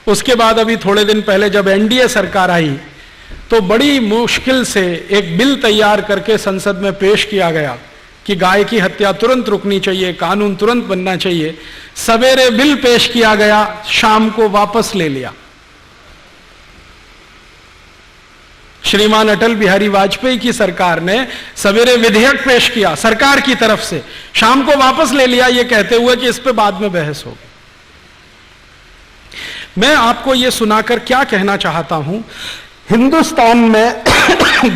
उसके बाद अभी थोड़े दिन पहले जब एनडीए सरकार आई तो बड़ी मुश्किल से एक बिल तैयार करके संसद में पेश किया गया कि गाय की हत्या तुरंत रुकनी चाहिए, कानून तुरंत बनना चाहिए। सवेरे बिल पेश किया गया, शाम को वापस ले लिया। श्रीमान अटल बिहारी वाजपेयी की सरकार ने सवेरे विधेयक पेश किया सरकार की तरफ से, शाम को वापस ले लिया, यह कहते हुए कि इस पे बाद में बहस होगी। मैं आपको यह सुनाकर क्या कहना चाहता हूं, हिंदुस्तान में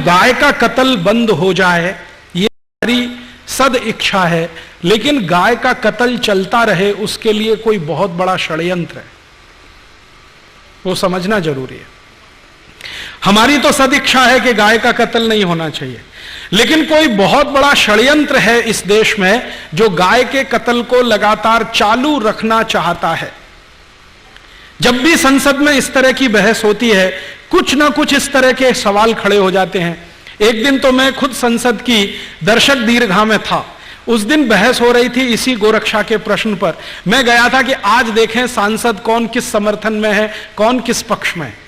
गाय का कत्ल बंद हो जाए ये हमारी सद इच्छा है, लेकिन गाय का कत्ल चलता रहे उसके लिए कोई बहुत बड़ा षड्यंत्र है, वो समझना जरूरी है। हमारी तो सद इच्छा है कि गाय का कत्ल नहीं होना चाहिए, लेकिन कोई बहुत बड़ा षड्यंत्र है इस देश में जो गाय के कत्ल को लगातार चालू रखना चाहता है। जब भी संसद में इस तरह की बहस होती है, कुछ ना कुछ इस तरह के सवाल खड़े हो जाते हैं। एक दिन तो मैं खुद संसद की दर्शक दीर्घा में था, उस दिन बहस हो रही थी इसी गोरक्षा के प्रश्न पर। मैं गया था कि आज देखें सांसद कौन किस समर्थन में है, कौन किस पक्ष में है।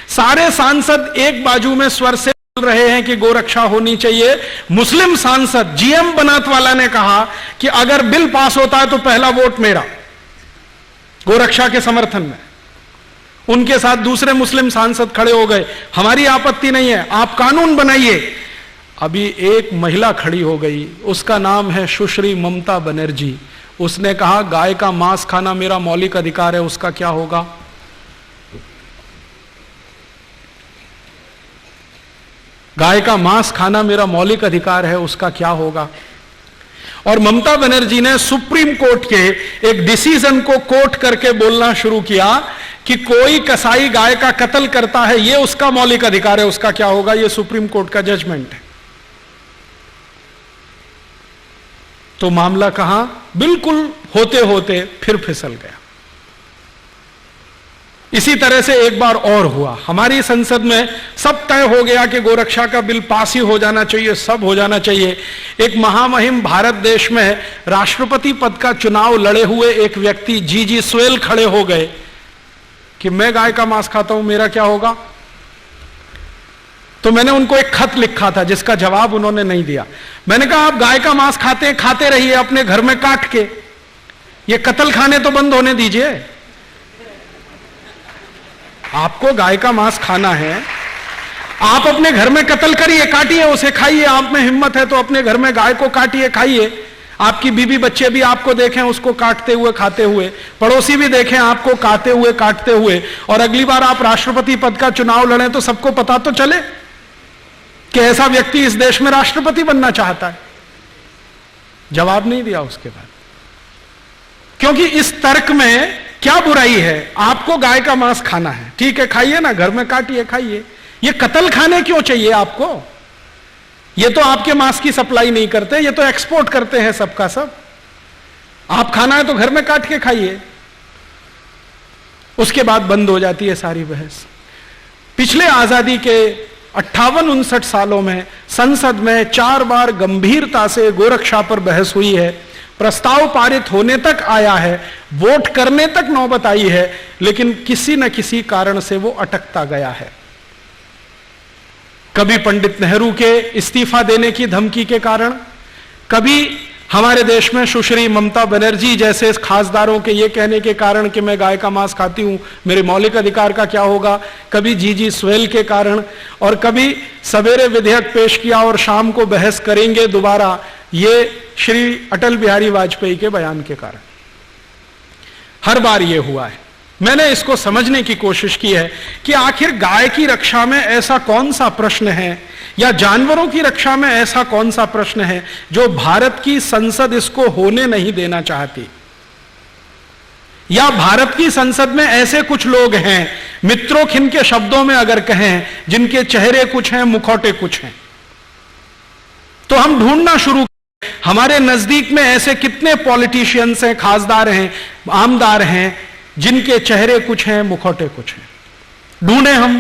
सारे सांसद एक बाजू में स्वर से बोल रहे हैं कि गोरक्षा होनी चाहिए। मुस्लिम सांसद जीएम बनात वाला ने कहा कि अगर बिल पास होता है तो पहला वोट मेरा, गोरक्षा के समर्थन में। उनके साथ दूसरे मुस्लिम सांसद खड़े हो गए, हमारी आपत्ति नहीं है, आप कानून बनाइए। अभी एक महिला खड़ी हो गई, उसका नाम है सुश्री ममता बनर्जी। उसने कहा गाय का मांस खाना मेरा मौलिक अधिकार है, उसका क्या होगा? गाय का मांस खाना मेरा मौलिक अधिकार है, उसका क्या होगा? और ममता बनर्जी ने सुप्रीम कोर्ट के एक डिसीजन को कोट करके बोलना शुरू किया कि कोई कसाई गाय का कत्ल करता है, यह उसका मौलिक अधिकार है, उसका क्या होगा? यह सुप्रीम कोर्ट का जजमेंट है। तो मामला कहां बिल्कुल होते होते फिर फिसल गया। इसी तरह से एक बार और हुआ, हमारी संसद में सब तय हो गया कि गोरक्षा का बिल पास ही हो जाना चाहिए, सब हो जाना चाहिए। एक महामहिम भारत देश में राष्ट्रपति पद का चुनाव लड़े हुए एक व्यक्ति जीजी स्वेल खड़े हो गए कि मैं गाय का मांस खाता हूं, मेरा क्या होगा? तो मैंने उनको एक खत लिखा था जिसका जवाब उन्होंने नहीं दिया। मैंने कहा आप गाय का मांस खाते रहिए अपने घर में काट के, ये कत्ल खाने तो बंद होने दीजिए। आपको गाय का मांस खाना है, आप अपने घर में कत्ल करिए, काटिए उसे, खाइए। आप में हिम्मत है तो अपने घर में गाय को काटिए, खाइए। आपकी बीवी बच्चे भी आपको देखें उसको काटते हुए, खाते हुए, पड़ोसी भी देखें आपको काटते हुए, काटते हुए, और अगली बार आप राष्ट्रपति पद का चुनाव लड़ें तो सबको पता तो चले कि ऐसा व्यक्ति इस देश में राष्ट्रपति बनना चाहता है। जवाब नहीं दिया उसके बाद, क्योंकि इस तर्क में क्या बुराई है? आपको गाय का मांस खाना है, ठीक है, खाइए ना, घर में काटिए, खाइए। ये कत्ल खाने क्यों चाहिए आपको? ये तो आपके मांस की सप्लाई नहीं करते, ये तो एक्सपोर्ट करते हैं सबका सब। आप खाना है तो घर में काट के खाइए। उसके बाद बंद हो जाती है सारी बहस। पिछले आजादी के 58-59 सालों में संसद में 4 बार गंभीरता से गोरक्षा पर बहस हुई है, प्रस्ताव पारित होने तक आया है, वोट करने तक नौबत आई है, लेकिन किसी न किसी कारण से वो अटकता गया है। कभी पंडित नेहरू के इस्तीफा देने की धमकी के कारण, कभी हमारे देश में सुश्री ममता बनर्जी जैसे खासदारों के ये कहने के कारण कि मैं गाय का मांस खाती हूं, मेरे मौलिक अधिकार का क्या होगा, कभी जीजी स्वेल के कारण, और कभी सवेरे विधेयक पेश किया और शाम को बहस करेंगे दोबारा, ये श्री अटल बिहारी वाजपेयी के बयान के कारण। हर बार ये हुआ है। मैंने इसको समझने की कोशिश की है कि आखिर गाय की रक्षा में ऐसा कौन सा प्रश्न है, या जानवरों की रक्षा में ऐसा कौन सा प्रश्न है जो भारत की संसद इसको होने नहीं देना चाहती, या भारत की संसद में ऐसे कुछ लोग हैं, मित्रों के शब्दों में अगर कहें, जिनके चेहरे कुछ हैं, मुखौटे कुछ हैं। तो हम ढूंढना शुरू करें, हमारे नजदीक में ऐसे कितने पॉलिटिशियंस हैं, खासदार हैं, आमदार हैं, जिनके चेहरे कुछ हैं, मुखौटे कुछ हैं। ढूंढें हम,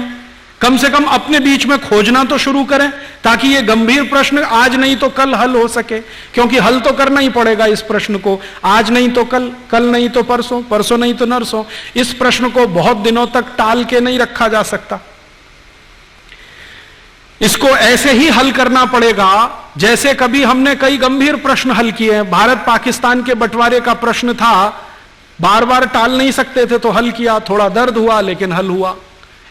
कम से कम अपने बीच में खोजना तो शुरू करें, ताकि ये गंभीर प्रश्न आज नहीं तो कल हल हो सके, क्योंकि हल तो करना ही पड़ेगा इस प्रश्न को, आज नहीं तो कल, कल नहीं तो परसों, परसों नहीं तो नरसों। इस प्रश्न को बहुत दिनों तक टाल के नहीं रखा जा सकता, इसको ऐसे ही हल करना पड़ेगा जैसे कभी हमने कई गंभीर प्रश्न हल किए हैं। भारत पाकिस्तान के बंटवारे का प्रश्न था, बार बार टाल नहीं सकते थे तो हल किया, थोड़ा दर्द हुआ लेकिन हल हुआ,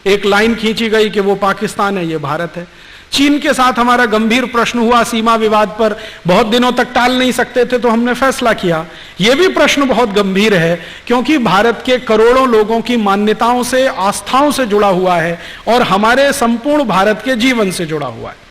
एक लाइन खींची गई कि वो पाकिस्तान है, ये भारत है। चीन के साथ हमारा गंभीर प्रश्न हुआ सीमा विवाद पर, बहुत दिनों तक टाल नहीं सकते थे तो हमने फैसला किया। यह भी प्रश्न बहुत गंभीर है, क्योंकि भारत के करोड़ों लोगों की मान्यताओं से, आस्थाओं से जुड़ा हुआ है और हमारे संपूर्ण भारत के जीवन से जुड़ा हुआ है।